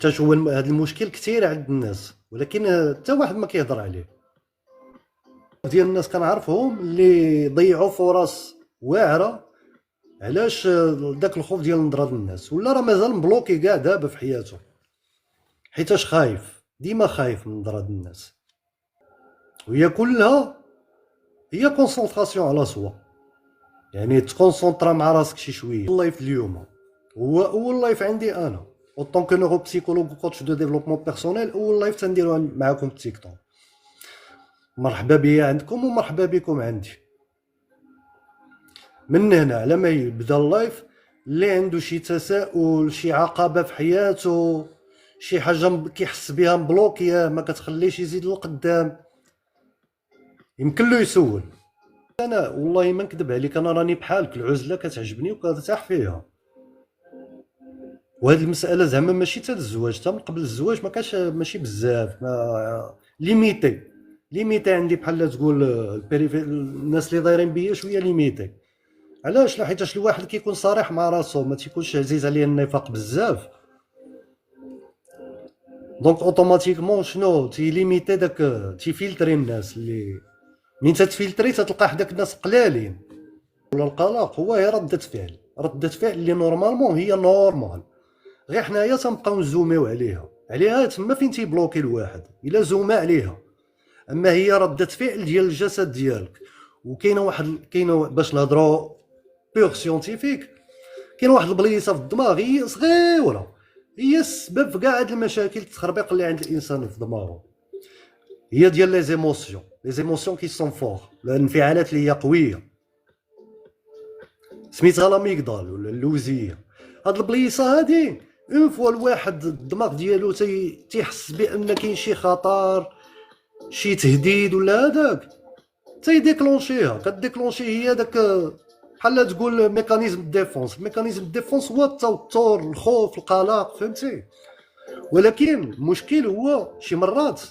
حتى هو هذا المشكل كثير عند الناس، ولكن حتى واحد ما كيهضر عليه. ديال الناس كنعرفهم اللي ضيعوا فرص واعره. علاش؟ داك الخوف ديال نظرة الناس، ولا راه مازال مبلوكي كاع دابا في حياته، حيتاش خايف، ديما خايف من نظرة الناس. وهي كلها هي كونسونطراسيون على سوا، يعني تكونسونطرا مع راسك شي شويه. اللايف اليوم هو اول لايف عندي انا اوطون كو نورو بسيكولوج وكوتش دو ديفلوبمون بيرسونيل. اول لايف تنديرو معاكم في تيك توك. مرحبا بيا عندكم ومرحبا بكم عندي. من هنا على ما يبدا اللايف، اللي عنده شي تساؤل، شي عقبه في حياته، شي حاجه كيحس بها مبلوكيه ما كتخليش يزيد لقدام، يمكن له يسول. انا والله ما نكذب عليك، انا راني بحالك، العزله كتعجبني وكنرتاح فيها. وهاد المساله زعما ماشي حتى الزواج، حتى من قبل الزواج ما كانش ماشي بزاف، ما ليميتي عندي، بحال تقول الناس اللي دايرين بيا شويه ليميتي. علاش؟ لا حيتاش الواحد كيكون صريح مع راسو، ما تيكونش عزيز عليه النفاق بزاف، دونك اوتوماتيكمون شنو تيليميتي داك، تيفلتري الناس. اللي من تتفلتري تتلقى حداك الناس قلالين. ولا القلق هو هي ردة فعل اللي نورمالمون هي نورمال، غير حنايا تنبقاو نزوميو عليها تما فين تيبلوكي الواحد الا زوما عليها. اما هي ردة فعل ديال الجسد ديالك. وكاينه باش نهضروا بيغ سيونتيفيك، كاين واحد البليصه في الدماغ هي صغيره، هي السبب في كاع هاد المشاكل التخربيق اللي عند الانسان في دماغه. هي ديال لي زيموسيون كي سون فور، الانفعالات اللي هي قويه، سميتها لاميغدال ولا اللوزيه. هاد البليصه هادي اون فوا الواحد الدماغ ديالو تيحس بان كاين شي خطر، شي تهديد ولا هذاك، تيديكلونشيها. كديكلونشي هي داك بحال تقول ميكانيزم ديفونس هو التوتر، الخوف، القلق، فهمتي؟ ولكن المشكل هو شي مرات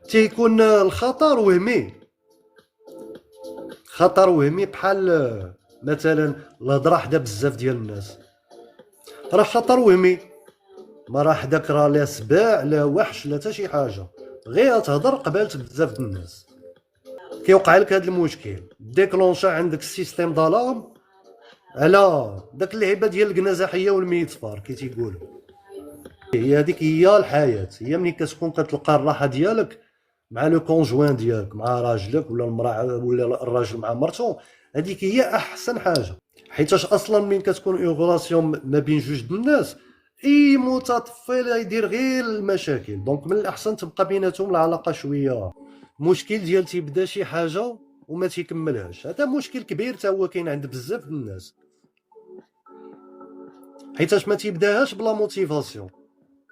تيكون الخطر وهمي، بحال مثلا الهضره حدا بزاف ديال الناس راه خطر وهمي، ما راه حداك راه لا سباع لا وحش لا حتى شي حاجه، غير تهضر قبالت بزاف د الناس. كيوقع لك هذا المشكل، ديكلونشا عندك السيستيم دالارم على داك اللعيبه ديال القنازحيه والميتفار كي تيقولوا. هي هذيك هي الحياه، هي ملي كتكون كتلقى الراحه ديالك مع لو كونجوان ديالك، مع راجلك ولا المراه ولا الراجل مع مرته، هذيك هي احسن حاجه. حيتاش اصلا من كتكون اون غولاسيون ما بين جوج د الناس، اي متطفل يدير غير المشاكل. دونك من الاحسن تبقى بيناتهم العلاقه شويه. مشكل ديال تيبدا شي حاجه وما تيكملهاش، هذا مشكل كبير حتى هو كاين عند بزاف د الناس، حيتاش ما تيبداهاش بلا موتيفاسيون،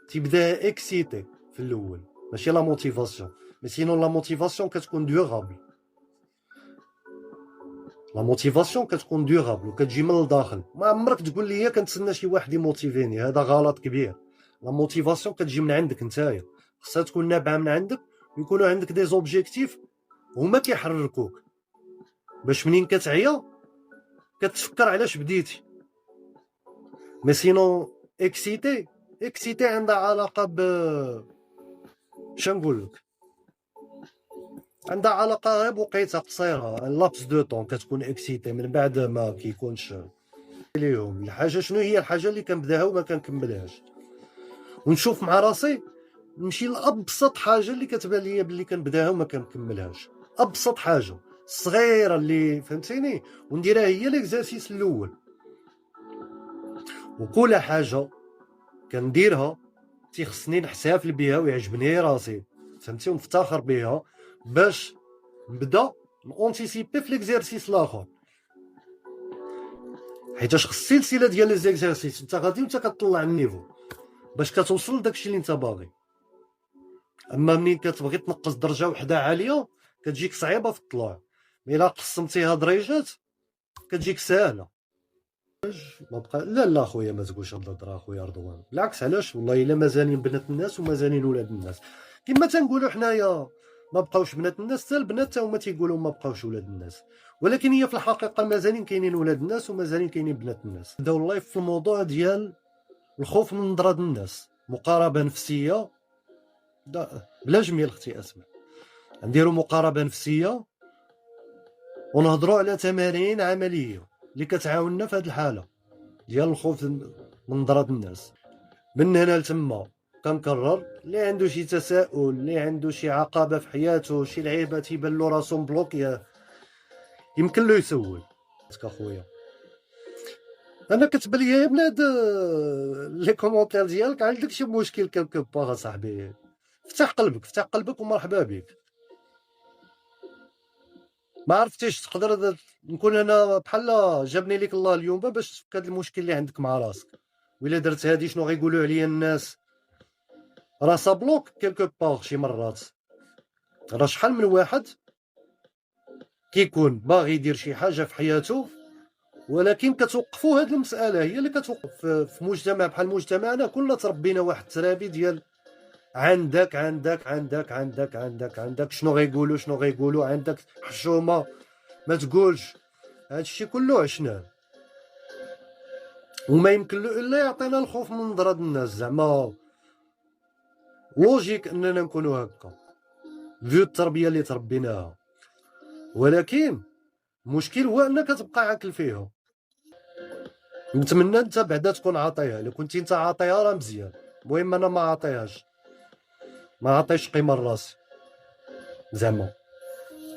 تيبداها اكسيتي في الاول، ماشي لا موتيفاسيون. مي سينون لا موتيفاسيون كتكون ديوغابل، لا موتيفاسيون كتكون ديوغابل وكتجي من الداخل. ما عمرك تقول لي كنتسنى شي واحد يموتيفيني، هذا غلط كبير. لا موتيفاسيون كتجي من عندك نتايا، خصها تكون نابعه من عندك، ويكونوا عندك دي زوبجيكتيف هما كيحركوك، باش منين كتعيا كتفكر علاش بديتي. مي سينون اكسيتي عندها علاقه ب شنقول لك، عندها علاقه غير بوقيته قصيره، لابس دو طون كتكون اكسيتي، من بعد ما كيكونش ليهم الحاجه. شنو هي الحاجه اللي كنبداها وما كنكملهاش؟ ونشوف مع راسي نمشي لابسط حاجه اللي كتبان ليا باللي كنبداها وما كنكملهاش، ابسط حاجه صغيره اللي فهمتيني، ونديرها هي ليكزارسيس الاول. وكل حاجه كنديرها تيخصني نحتفل بها ويعجبني راسي، فهمتي، ونفتخر بها باش نبدا نونتيسيبي في ليكزارسيس الاخر. حيتاش خص سلسله ديال لي زيكزارسيس انت غادي وانت كتطلع النيفو باش كتوصل لداكشي اللي انت باغي. اما منين كتبغي تنقص درجه وحده عاليه كتجيك صعيبه في الطلوع، الا قسمتيها درجات كتجيك سهله. ما بقى لا خويا ما تقولش هاد الهضره خويا رضوان، بالعكس علاش؟ والله الا مازالين بنات الناس ومازالين ولاد الناس، كما تنقولوا حنايا ما بقاوش بنات الناس، حتى البنات تا هما تيقولوا ما بقاوش ولاد الناس، ولكن هي في الحقيقه مازالين كاينين ولاد الناس ومازالين كاينين بنات الناس. بداو اللايف في الموضوع ديال الخوف من نظرة الناس. مقاربه نفسيه، بلا جميل اختي اسماء، نديرو مقاربه نفسيه ونهضروا على تمارين عمليه اللي كتعاوننا في هذه الحاله ديال الخوف من نظره الناس. من هنا لتما كنكرر، اللي عنده شي تساؤل، اللي عنده شي عقبه في حياته، شي لعيبه تيبان له راسو مبلوكيه، يمكن له يسول. اخويا انا كتبان ليا يا بناد لي كومونتير ديالك عندك شي مشكل كلكو باغ صاحبي، فتح قلبك، فتح قلبك ومرحبا بك. ما عرفتيش تقدر نكون انا بحال جابني ليك الله اليوم باش تفك هذا المشكل اللي عندك مع راسك. وإلا درت هادي شنو غيقولوا عليا الناس؟ راه صابلوك كيلكو باغ شي مرات. راه شحال من واحد كيكون باغي يدير شي حاجه في حياته، ولكن كتوقفوا هاد المساله هي اللي كتوقف في مجتمع بحال مجتمعنا. كلنا تربينا واحد الترابي ديال عندك عندك عندك عندك عندك عندك شنو غيقولوا، شنو غيقولوا، عندك حشومه ما تقولش. هادشي كله عشناه، وما يمكن له الا يعطينا الخوف من نظرة الناس. زعما لوجيك اننا نكونوا هكا فيو التربيه اللي تربيناها، ولكن المشكل هو انك تبقى عاكل فيها. نتمنى انت بعدا تكون عاطيها، الا كنتي انت عاطيها راه مزيان. المهم انا ما عاطيهاش، ما عاطيش قيمه لراسي. زعما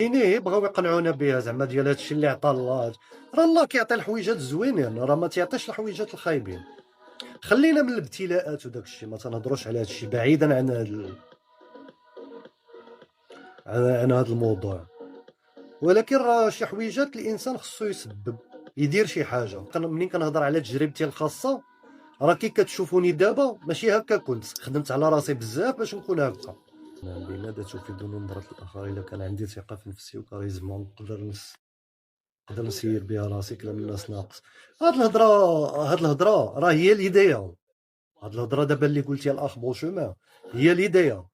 إني بغاو يقنعونا بها، زعما ديال هادشي اللي عطا الله. راه الله كيعطي الحويجات الزوينين، راه ما تيعطيش الحويجات الخايبين. خلينا من الابتلاءات وداك الشيء، ما تنهضروش على هادشي، بعيدا عن عن هذا الموضوع. ولكن راه شي حويجات الانسان خصو يسبب يدير شي حاجه. منين كنهضر على تجربتي الخاصه، راه كي كتشوفوني دابا ماشي هكا كنت، خدمت على راسي بزاف باش نكون هكا. بماذا تفيدني نظرة الآخر؟ إلا كان عندي ثقة في نفسي وكاريزما نقدر نسير بها راسي، كلام الناس ناقص. هاد الهضرة راه هي الهداية. هاد الهضرة دابا اللي قلتيها الأخ بوشومان هي الهداية،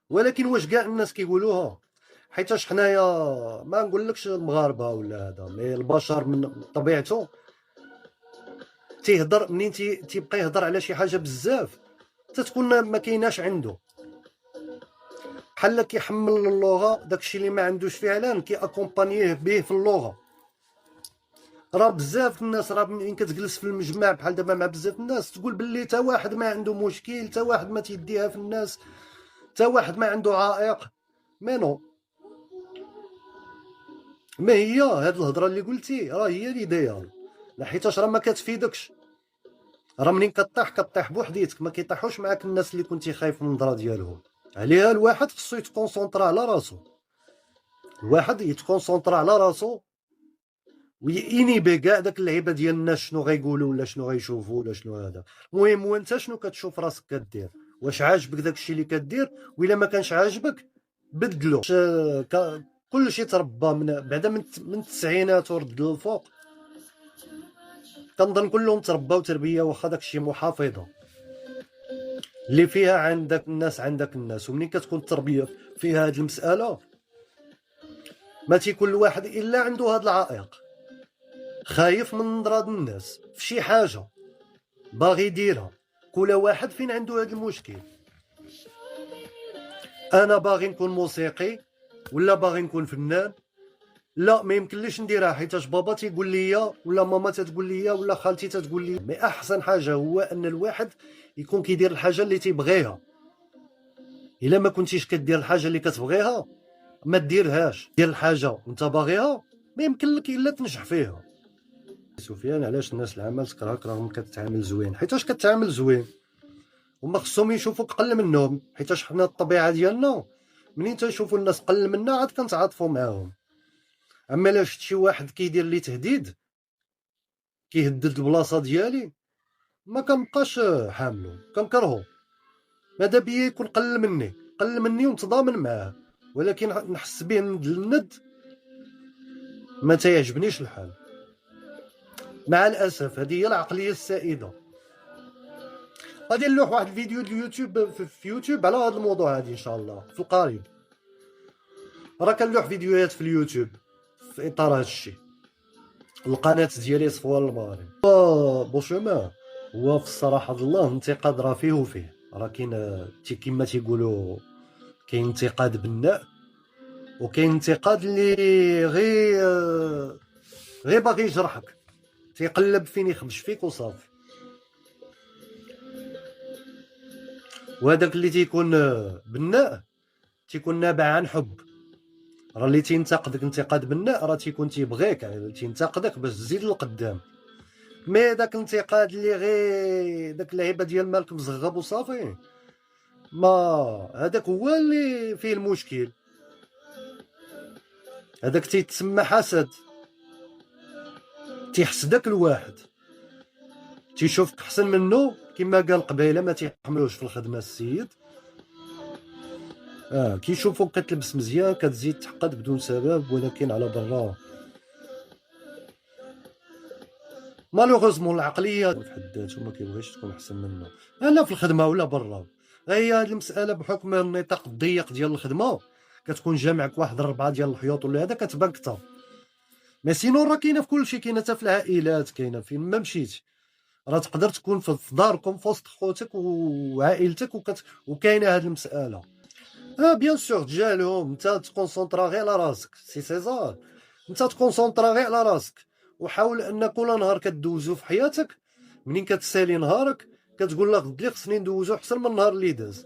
ولكن واش كاع الناس كيقولوها؟ حيتاش حنايا ما نقولكش المغاربة ولا هذا، مي البشر من طبيعته تيهضر. منين تيبقى يهضر على شي حاجة بزاف تتكون ما كايناش عنده، بحال كيحمل اللغه داكشي اللي ما عندوش فعلا كي اكومبانيه به في اللغه. راه بزاف الناس، راه ملي كتجلس في المجمع بحال دابا مع بزاف الناس تقول باللي تا واحد ما عنده مشكل، تا واحد ما تيديها في الناس، تا واحد ما عنده عائق. مي نو، ما هي هاد الهضره اللي قلتي راه هي اللي دايره، حيتاش راه ما كتفيدكش. راه منين كطيح بوحديتك، ما كيطيحوش معاك الناس اللي كنتي خايف من النظره ديالهم. عليها الواحد خصو يتكونسونطرا على راسو، الواحد يتكونسونطرا على راسو وينيبي كاع داك اللعيبه ديال الناس شنو غيقولوا ولا شنو غيشوفوا ولا شنو هذا. المهم هو انت شنو كتشوف راسك كدير، واش عاجبك داك الشيء اللي كدير، وإلا ما كانش عاجبك بدلو. كل شيء تربى من بعدا من التسعينات ورد للفوق، كنظن كلهم ترباو تربيه واخا داك الشيء محافظه اللي فيها عندك الناس عندك الناس. ومنين كتكون التربيه فيها هذه المساله ما تيكون الواحد الا عنده هذا العائق، خايف من نظرة الناس في شي حاجه باغي يديرها. كل واحد فين عنده هذا المشكل. انا باغي نكون موسيقي ولا باغي نكون فنان، لا ما يمكنليش نديرها حيتاش بابا تيقول لي ولا ماما تتقول لي ولا خالتي تتقول لي. مي احسن حاجه هو ان الواحد يكون كيدير الحاجه اللي تيبغيها. الا ما كنتيش كدير الحاجه اللي كتبغيها ما ديرهاش. دير الحاجه وانت باغيها ما يمكن لك الا تنجح فيها. سفيان، علاش الناس العمل تكرهك رغم كتعامل زوين؟ حيتاش كتعامل زوين، هما خصهم يشوفوك قل منهم. حيتاش حنا الطبيعه ديالنا منين تنشوفوا الناس قل منا عاد كنتعاطفوا معاهم. اما الا شفت شي واحد كيدير لي تهديد، كيهدد البلاصه ديالي، ما كنبقاش حاملو، كنكرهو. ماذا بيا يكون قل مني ونتضامن معاه، ولكن نحس به ند للند ما تيعجبنيش الحال. مع الاسف هذه هي العقليه السائده. غادي نلوح واحد الفيديو ديال اليوتيوب في يوتيوب على هذا الموضوع هذا ان شاء الله في القريب. راه كنلوح فيديوهات في اليوتيوب في اطار هذا الشيء. القناه ديالي صفوان المغرب. بوشومان هو في الصراحه الله انتقاد راه فيه وفيه، راه كاين كيما تيقولوا كاين انتقاد بناء وكاين انتقاد اللي غير باغي يجرحك، تيقلب فين يخبش فيك وصافي. وهذاك اللي تيكون بناء تيكون نابع عن حب. راه اللي تينتقدك انتقاد بناء راه تيكون تيبغيك، يعني تينتقدك باش تزيد لقدام. مي داك الانتقاد اللي غير داك اللعيبه ديال مالك مزغب وصافي، ما هذاك هو اللي فيه المشكل. هذاك تيتسمى حسد، تيحسدك الواحد، تيشوفك احسن منه. كما قال قبيله ما تيحملوش في الخدمه السيد، كيشوفوك كتلبس مزيان كتزيد تحقد بدون سبب، ولكن على برا مالوغوزمون العقليه في حد ذاته ما كيبغيش تكون احسن منه، لا في الخدمه ولا برا. هي هاد المساله بحكم النطاق الضيق ديال الخدمه كتكون جامعك واحد 4 ديال الحيوط ولا هذا كتبان كثر. مي سينون راه كاينه في كلشي، كاينه حتى في العائلات، كاينه فين ما مشيتي. راه تقدر تكون في داركم في وسط خوتك وعائلتك وكاينه هاد المساله. بيان سور تجاهلهم، انت تكونسونطرا غير على راسك. سي سيزار، انت تكونسونطرا غير على راسك، وحاول ان كل نهار كدوزو في حياتك منين كتسالي نهارك كتقول لا غد لي خصني ندوزو احسن من النهار اللي داز.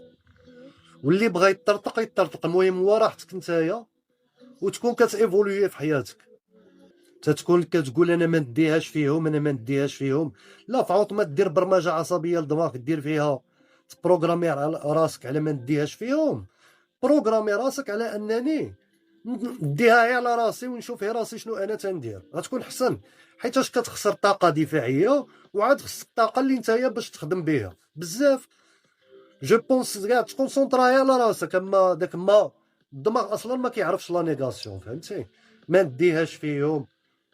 واللي بغى يطرطق يطرطق، المهم هو راحتك نتايا وتكون كتيفولوي في حياتك. تتكون كتقول انا ما نديهاش فيهم، انا ما نديهاش فيهم. لا، فعوض ما دير برمجه عصبيه لدماغك دير فيها تبروغرامي راسك على ما نديهاش فيهم، بروغرامي راسك على انني نديها هي على راسي ونشوف هي راسي شنو انا تندير. غتكون حسن، حيتاش كتخسر طاقه دفاعيه وعاد خص الطاقه اللي نتايا باش تخدم بها بزاف. جو بونس كاع تكونسونطراي على راسك، اما داك ما الدماغ اصلا ما كيعرفش لا نيغاسيون، فهمتي؟ ما نديهاش فيهم،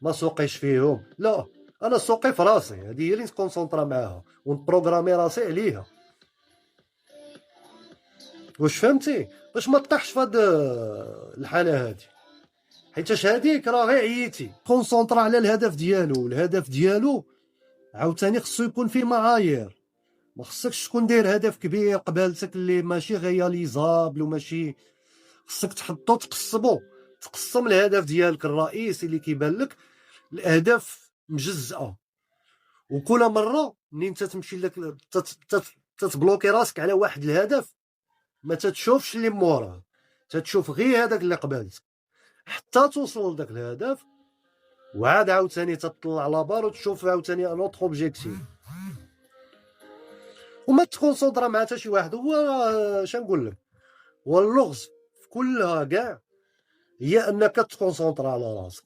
ما سوقيش فيهم، لا، انا سوقي في راسي، هذه هي اللي نكونسونطرا معاها ونبروغرامي راسي عليها. واش فهمتي؟ باش ما طيحش في هاد الحاله هادي، حيتاش هاديك راه غير عييتي. كونسونطرا على الهدف ديالو، الهدف ديالو عاوتاني خصو يكون فيه معايير. ما خصكش تكون داير هدف كبير قبالتك اللي ماشي رياليزابل وماشي، خصك تحطو تقسم الهدف ديالك الرئيسي اللي كيبان لك الاهداف مجزأه. وكل مره منين تتمشي لك تتبلوكي راسك على واحد الهدف، ما تتشوفش اللي موراه، تتشوف غير هذاك اللي قبالتك حتى توصل لذاك الهدف. وعاد عاوتاني تطلع على بار وتشوف عاوتاني ان اوتر اوبجيكتيف، وما تكونسونطرا مع حتى شي واحد. هو اش نقول لك، هو اللغز في كلها كاع هي انك تكونسونطرا على راسك.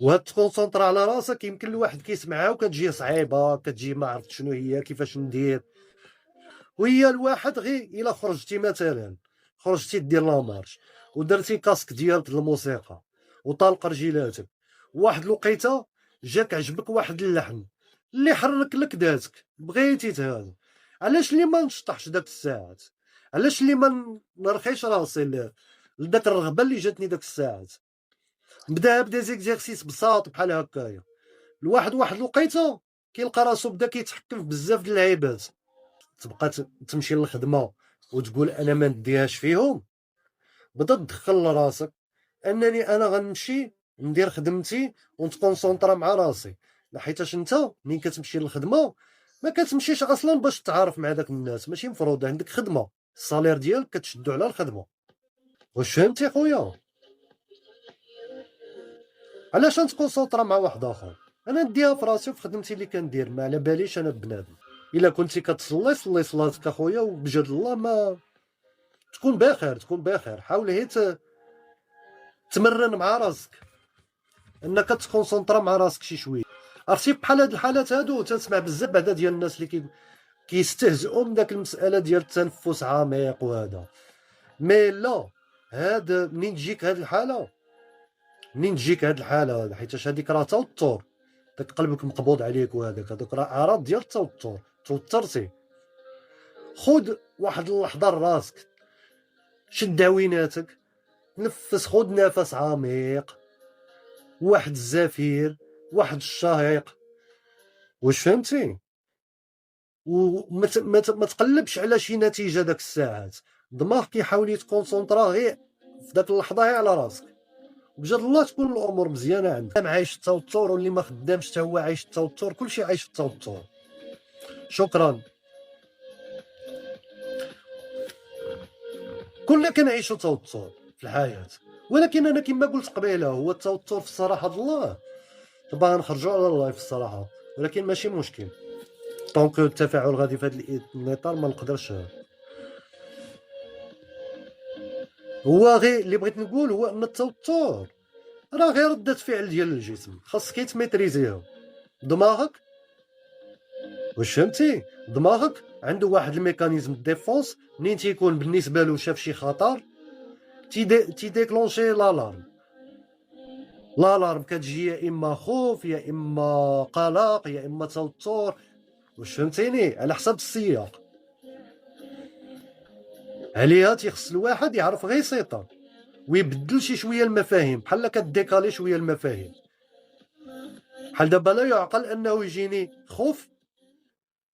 وهاد تكونسونطرا على راسك يمكن الواحد كيسمعها وكتجي صعيبه، كتجي ما عرفت شنو هي كيفاش ندير. وهي الواحد غير الا خرجتي مثلا، خرجتي دير لا مارش ودرتي كاسك ديالك الموسيقى وطالق رجيلاتك، واحد الوقيته جاك عجبك واحد اللحن اللي حرك لك ذاتك بغيتي تهاد، علاش اللي ما نشطحش داك الساعات؟ علاش اللي ما نرخيش راسي لداك الرغبه اللي جاتني داك الساعات؟ نبدا بدا زيكزيرسيس بساط بحال هكايا. الواحد واحد الوقيته كيلقى راسو بدا كيتحكم في بزاف د اللعيبات. تبقى تمشي للخدمه وتقول انا ما نديهاش فيهم، بدا تدخل لراسك انني انا غنمشي ندير خدمتي ونتكونسونطرا مع راسي. حيتاش انت ملي كتمشي للخدمه ما كتمشيش اصلا باش تتعارف مع داك الناس، ماشي مفروض عندك خدمه، الصالير ديالك كتشدو على الخدمه. واش فهمتي خويا؟ علاش نتكونسونطرا مع واحد اخر؟ انا نديها في راسي وفي خدمتي اللي كندير، ما على باليش انا بنادم. الا كنتي كتصلي صلي صلاتك اخويا وبجد الله ما تكون بخير، تكون بخير. حاول هي تمرن مع راسك انك تكونسونطرا مع راسك شي شويه. عرفتي بحال هاد الحالات هادو تنسمع بزاف بعدا ديال الناس اللي كيستهزئوا من داك المساله ديال التنفس عميق وهذا. مي لا، هاد منين تجيك هاد الحاله حيتاش هذيك راه توتر، داك قلبك مقبوض عليك هذوك راه اعراض ديال التوتر. توترتي، خذ واحد اللحظه لراسك، شد عويناتك، نفس، خذ نفس عميق، واحد الزفير، واحد الشهيق. واش فهمتي؟ وما تقلبش على شي نتيجه داك الساعات. دماغ كيحاول يتكونسونطرا غير في داك اللحظه غير على راسك، بجد الله تكون الامور مزيانه عندك. عايش التوتر، واللي ما خدامش حتى هو عايش التوتر، كلشي عايش في التوتر. شكرا. كلنا كنعيشوا توتر في الحياه، ولكن انا كما قلت قبيله هو التوتر في الصراحه الله. طبعا نخرجوا على الله في الصراحه، ولكن ماشي مشكل طونك التفاعل غادي في هذا الاطار. ما نقدرش، هو غير اللي بغيت نقول هو ان التوتر راه غير ردة فعل ديال الجسم، خاصك تميتريزيها. دماغك، واش فهمتي؟ دماغك عنده واحد الميكانيزم ديفونس، منين تيكون بالنسبه له شاف شي خطر تيديكلونشي لالارم كتجي يا اما خوف يا اما قلق يا اما توتر. واش فهمتيني؟ على حسب السياق. عليها تيخص الواحد يعرف غير يسيطر ويبدل شي شويه المفاهيم، بحال كديكالي شويه المفاهيم. بحال دابا لا يعقل انه يجيني خوف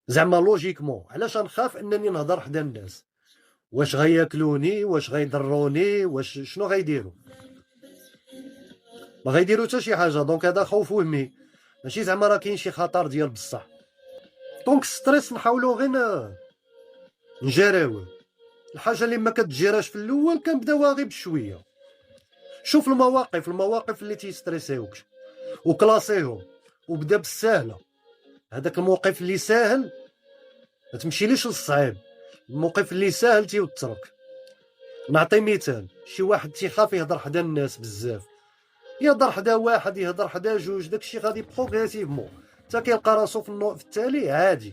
زعما لوجيكمون، علاش نخاف انني نهضر حدا الناس؟ واش غياكلوني؟ واش غيضروني؟ واش شنو غيديروا؟ ما غيديروا حتى شي حاجه. دونك هذا خوف وهمي، ماشي زعما راه كاين شي خطر ديال بصح. دونك ستريس نحاولوا غير نجراوه. الحاجه اللي ما كتجيراش في الاول كنبداوها غير بشويه. شوف المواقف اللي تيستريسيوك وكلاسيهم وبدا بالسهله. هذاك الموقف اللي ساهل ما تمشيليش للصعيب، الموقف اللي ساهل تيوترك. نعطي مثال، شي واحد تيخاف يهضر حدا الناس بزاف، يهضر حدا واحد يهضر حدا جوج، داكشي غادي بروغريسيفمون حتى كيلقى راسو في التالي عادي.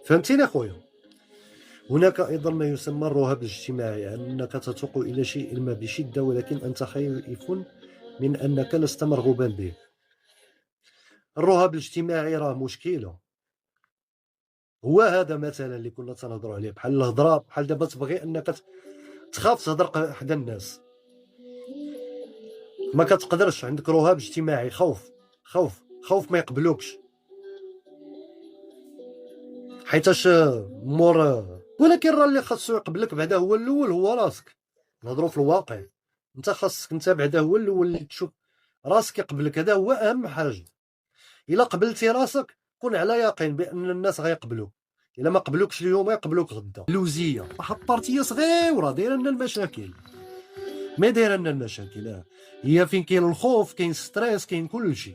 فهمتيني اخويا؟ هناك ايضا ما يسمى الرهاب الاجتماعي، انك تتوق الى شيء ما بشده ولكن انت خايف من انك لست مرغوبا به. الرهاب الاجتماعي راه مشكله. هو هذا مثلا اللي كنا تنهضروا عليه، بحال الهضره، بحال دابا تبغي انك تخاف تهضر حدا الناس، ما كتقدرش، عندك رهاب اجتماعي، خوف ما يقبلوكش حيتاش مور. ولكن راه اللي خاصو يقبلك بعدا هو الاول هو راسك. نهضروا في الواقع، انت خاصك انت بعدا هو الاول اللي تشوف راسك يقبلك، هذا هو اهم حاجه. الا قبلتي راسك كن على يقين بان الناس غيقبلوك، الا ما قبلوكش اليوم يقبلوك غدا. لوزيه واحد بارتيه صغيره دايره لنا المشاكل، ما دايره لنا المشاكل. هي فين كاين الخوف كاين ستريس كاين كلشي.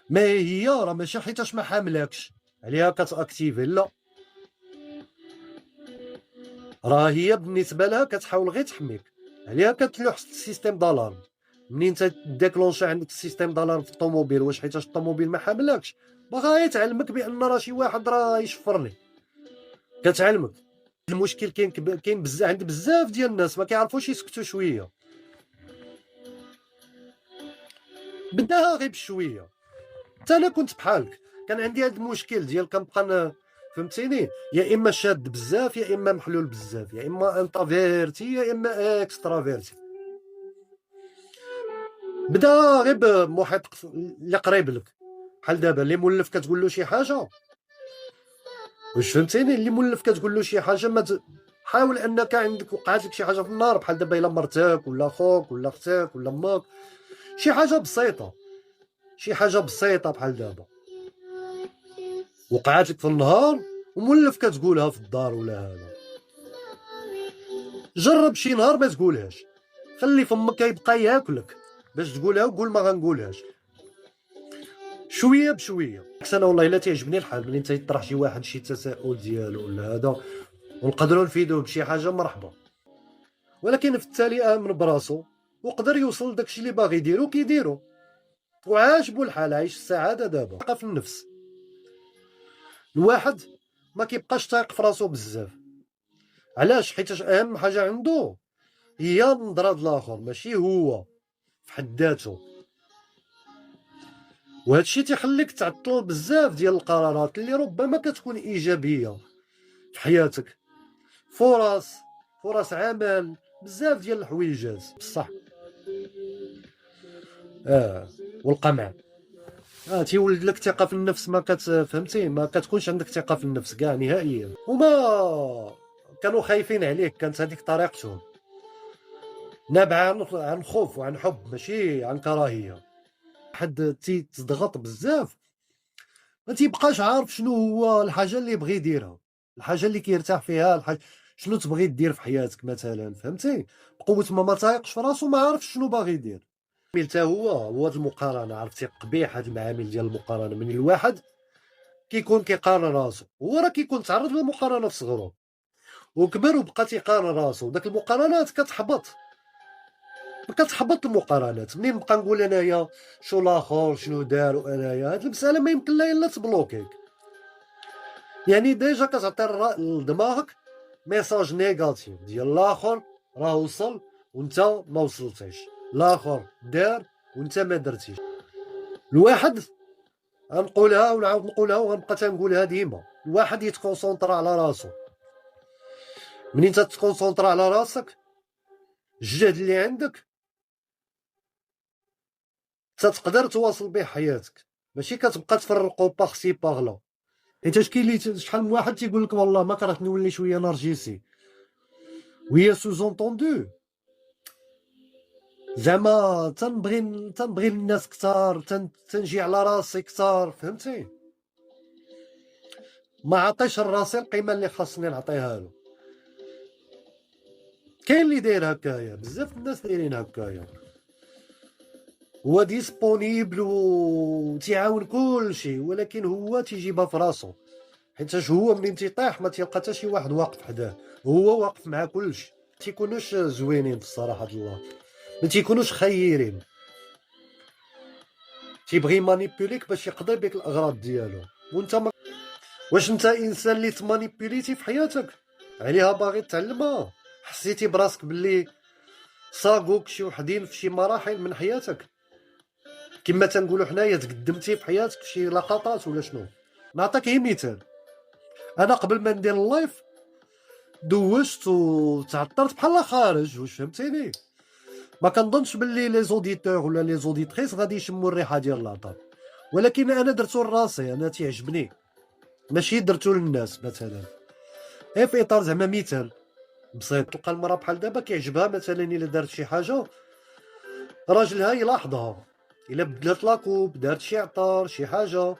ما هي راه ماشي حيتاش ما حاملاكش عليها كتاكتيفي، لا، راه هي بالنسبه لها كتحاول غير تحميك، عليها كتلوح السيستيم دالارم. منين تديكلونشي عندك السيستيم دالارم في الطوموبيل، واش حيتاش الطوموبيل ما حاملاكش؟ باغا يتعلمك بان راه شي واحد راه يشفرني، كتعلمك. المشكل كاين بزاف عند بزاف ديال الناس ما كيعرفوش يسكتوا شويه. بداها غير بشويه. حتى انا كنت بحالك، كان عندي هذا المشكل ديال كنبقى فهمتيني، يا اما شاد بزاف يا اما محلول بزاف، يا اما انتافيرتي يا اما اكسترافيرتي. بدا غير بمحيط اللي قريب لك، بحال دابا اللي مولف كتقول له شي حاجه، واش فهمتيني؟ اللي مولف كتقول له شي حاجه، ما حاول انك عندك وقعت لك شي حاجه في النهار، بحال دابا الا مرتك ولا خوك ولا اختك ولا امك، شي حاجه بسيطه، شي حاجه بسيطه بحال دابا وقعت لك في النهار ومولف كتقولها في الدار ولا هذا، جرب شي نهار ما تقولهاش، خلي فمك يبقى ياكلك باش تقولها، وقول ما غنقولهاش شويه بشويه. انا والله الا تعجبني الحال ملي انت يطرح شي واحد شي تساؤل ديالو ولا هذا ونقدروا نفيدوه بشي حاجه مرحبا، ولكن في التالي امن براسو وقدر يوصل داكشي اللي باغي يديرو كيديرو وعاجبو الحال، عايش السعاده. دابا في النفس الواحد ما كيبقاش تايق في راسو بزاف، علاش؟ حيت اهم حاجه عنده هي النظره د الاخر، ماشي هو في حد ذاته. وهذا الشيء تيخليك تعطل بزاف ديال القرارات اللي ربما كتكون ايجابيه في حياتك، فرص عمل، بزاف ديال الحويجات بصح والقمع. تيولد لك ثقه في النفس، ما فهمتي، ما كتكونش عندك ثقه في النفس كاع نهائيا. وما كانوا خايفين عليك، كانت هذيك طريقتهم، نابعه عن خوف وعن حب ماشي عن كراهيه. حد تضغط بزاف ما تيبقاش عارف شنو هو الحاجه اللي يبغي يديرها، الحاجه اللي كيرتاح فيها، شنو تبغي دير في حياتك مثلا، فهمتي. بقوه ما تايقش في راسو، ما عارفش شنو باغي يدير. حتى هو هاد المقارنه، عرفتي قبيح هاد المعامل ديال المقارنه. من الواحد كيكون كيقارن راسو، هو راه كيكون تعرض للمقارنه في صغرو وكبر وبقى تيقارن راسو، داك المقارنات كتحبط المقارنات. منين نبقى نقول انايا شو الاخر شنو دار وانايا، هاد المساله ما يمكن لها الا تبلوكيك. يعني ديجا كتعطي لدماغك ميساج نيجاتيف ديال الاخر راه وصل وانت ما وصلتيش، الاخر دار وانت ما درتيش. الواحد غنقولها ونعاود نقولها وغنبقى تنقولها ديما، الواحد يتكونسونطرا على راسو. منين تتكونسونطرا على راسك، الجهد اللي عندك تقدر تواصل به حياتك، ماشي كتبقى تفرقو باغسي باغلا. حيت كاين اللي شحال من واحد تيقول لك والله ما كرهت نولي شويه نرجسي، وهي سوزونطوندو زعما تنبغي الناس كثار، تنجي على راسي كثار، فهمتي. ما عطيش لراسي القيمه اللي خاصني نعطيها له. كاين اللي داير هكايا، بزاف الناس دايرين هكايا، هو ديسپونيبل و تيعاون كلشي، ولكن هو تيجيبها في راسو. حيتاش هو منين تيطيح ما تيلقى حتى شي واحد واقف حداه، هو واقف مع كلشي. تيكونوش زوينين بصراحه الله، ما تيكونوش خيرين. تيبغي مانيبيوليك باش يقضي بك الاغراض ديالو، وانت ما... واش انت انسان اللي تمانيبيوليتي في حياتك عليها باغي تعلمها؟ حسيتي براسك باللي صاقوك شي وحدين في شي مراحل من حياتك، كما تنقولوا حنايا تقدمتي في حياتك في شي لقطات ولا شنو؟ نعطيك غير مثال. انا قبل ما ندير اللايف دوشت وتعطرت بحال خارج، واش فهمتيني؟ ما كنظنش باللي لي زوديتور ولا لي زوديتريس غادي يشموا الريحه ديال العطر، ولكن انا درتو لراسي، انا تيعجبني، ماشي درتو للناس مثلا. في اطار زعما مثال بسيط. تلقى المراه بحال دابا كيعجبها مثلا الا دارت شي حاجه راجلها يلاحظها، الا بدلت لاكوب دارت شي عطر شي حاجه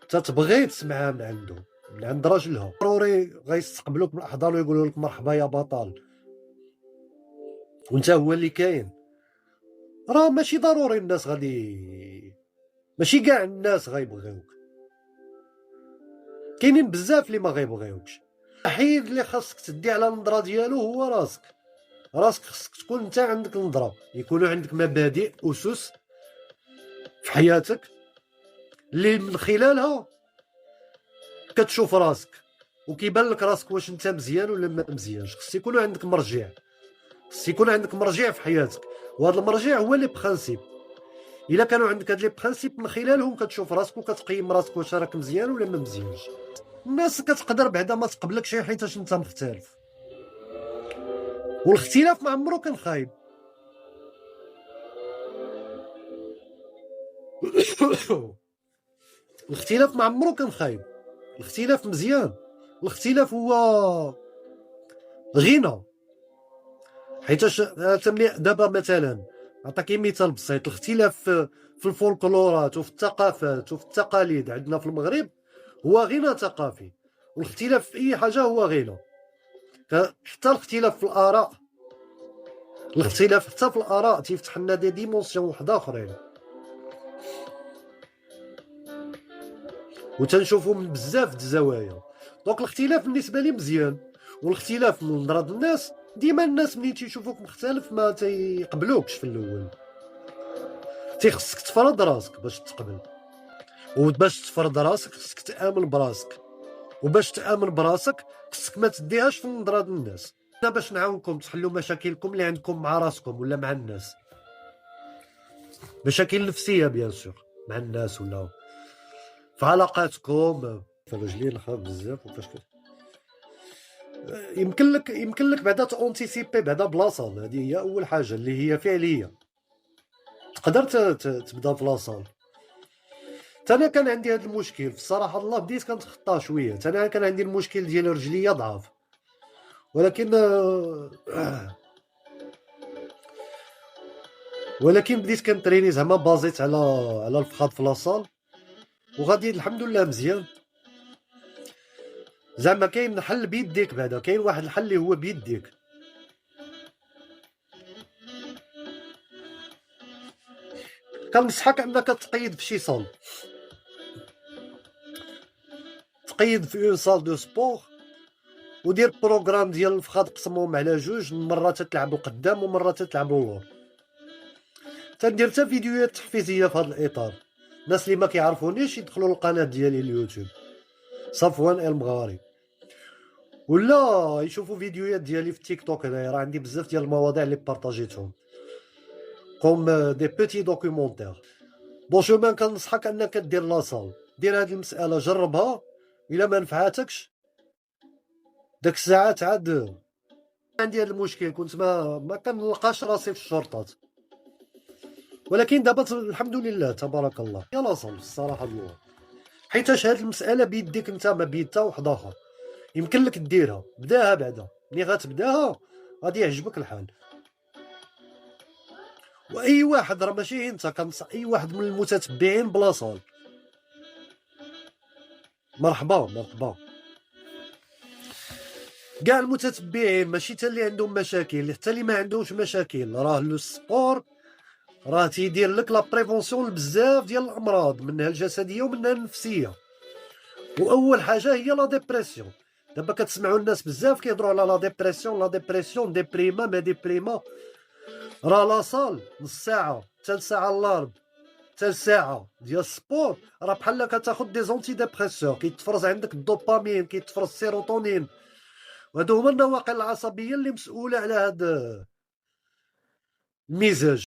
تتبغي تسمعها من عنده، من عند راجلها. ضروري غيستقبلوك بالاحضان ويقولوا لك مرحبا يا بطل وانت هو اللي كاين. راه ماشي ضروري الناس غادي، ماشي كاع الناس غيبغيوك، كاينين بزاف اللي ما غيبغيوكش. الوحيد اللي خاصك تدي على النظره ديالو هو راسك خاصك تكون انت عندك نظره، يكونوا عندك مبادئ اسس في حياتك اللي من خلالها كتشوف راسك وكيبان لك راسك واش انت مزيان ولا ما مزيانش. خص يكونوا عندك مرجع، خص يكون عندك مرجع في حياتك، وهذا المرجع هو لي برانسيب. الا كانوا عندك هاد لي برانسيب من خلالهم كتشوف راسك وكتقيم راسك واش راك مزيان ولا ما مزيانش. الناس كتقدر بعدا ما تقبلكش حيتاش انت مختلف، والاختلاف ما عمرو كان خايب. الاختلاف ما عمرو كان خايب، الاختلاف مزيان. الاختلاف هو غنى، حيتاش دابا مثلا نعطيك مثال بسيط. الاختلاف في الفولكلورات وفي الثقافات وفي التقاليد عندنا في المغرب هو غنى ثقافي، والاختلاف في اي حاجه هو غنى. حتى الاختلاف في الاراء، الاختلاف حتى في الاراء تيفتح لنا دي ديمونسيون وحده اخرين، وتنشوفوا من بزاف د الزوايا. دونك الاختلاف بالنسبه لي مزيان، والاختلاف من نظره الناس ديما الناس ملي تيشوفوك مختلف ما تيقبلوكش في الاول، تيخصك تفرض راسك باش تقبل. وباش تفرض راسك خصك تامن براسك، وباش تامن براسك خصك ما تديهاش في نظره الناس. انا باش نعاونكم تحلوا مشاكلكم اللي عندكم مع راسكم ولا مع الناس، مشاكل نفسيه بيان سور مع الناس ولا في علاقاتكم. فرجلي الخاب بزاف وفاش يمكن لك بعدا تونتيسيبي بعدا بلاصه. هذه هي اول حاجه اللي هي فعليه، تقدر تبدا في لاصال. انا كان عندي هذا المشكل في الصراحه، الله بديت كنتخطاه شويه. انا كان عندي المشكل ديال رجليا ضعف، ولكن بديت كنتريني زعما بازيت على الفخاد في لاصال، وغادي الحمد لله مزيان. زعما كاين حل بيديك، بعدا كاين واحد الحل اللي هو بيديك. كنصحك انك تقيد في شي صال، تقيد في اون صال دو سبور، ودير بروغرام ديال الفخاد قسمهم على جوج، مرة تتلعب القدام ومرة تتلعب اللور. تندير حتى فيديوهات تحفيزيه في هذا الاطار. الناس اللي ما كيعرفونيش يدخلوا للقناه ديالي اليوتيوب صفوان المغاري، ولا يشوفوا فيديوهات ديالي في تيك توك. هنايا راه عندي بزاف ديال المواضيع اللي بارطاجيتهم كوم دي بوتي دوكيومونتير. بون شومان كنصحك انك دير لاصال، دير هذه المساله، جربها. الا ما نفعاتكش داك الساعات عاد. عندي هذا المشكل، كنت ما كنلقاش راسي في الشرطات، ولكن دابا الحمد لله تبارك الله يا لاصال الصراحه ديالها، حيتاش هاد المساله بيديك انت، ما بيد حتى واحد اخر. يمكن لك ديرها، بداها بعدا، ملي غتبداها غادي يعجبك الحال. واي واحد، راه ماشي انت، كنصح اي واحد من المتتبعين بلا صال. مرحبا مرحبا كاع المتتبعين، ماشي حتى اللي عندهم مشاكل، حتى اللي ما عندهمش مشاكل. راه لو سبور راه تيدير لك لا بريفونسيون لبزاف ديال الامراض، منها الجسديه ومنها النفسيه. واول حاجه هي لا ديبرسيون. دابا كتسمعوا الناس بزاف كيهضروا على لا ديبرسيون، ديبريما ما ديبريما. راه لا صال نص ساعه حتى ساعه الارض، حتى ساعه ديال السبور، راه بحال كتاخذ دي زونتي ديبريسور، كيتفرز عندك الدوبامين، كيتفرز السيروتونين، وهادو هما النواقل العصبيه اللي مسؤوله على هاد المزاج.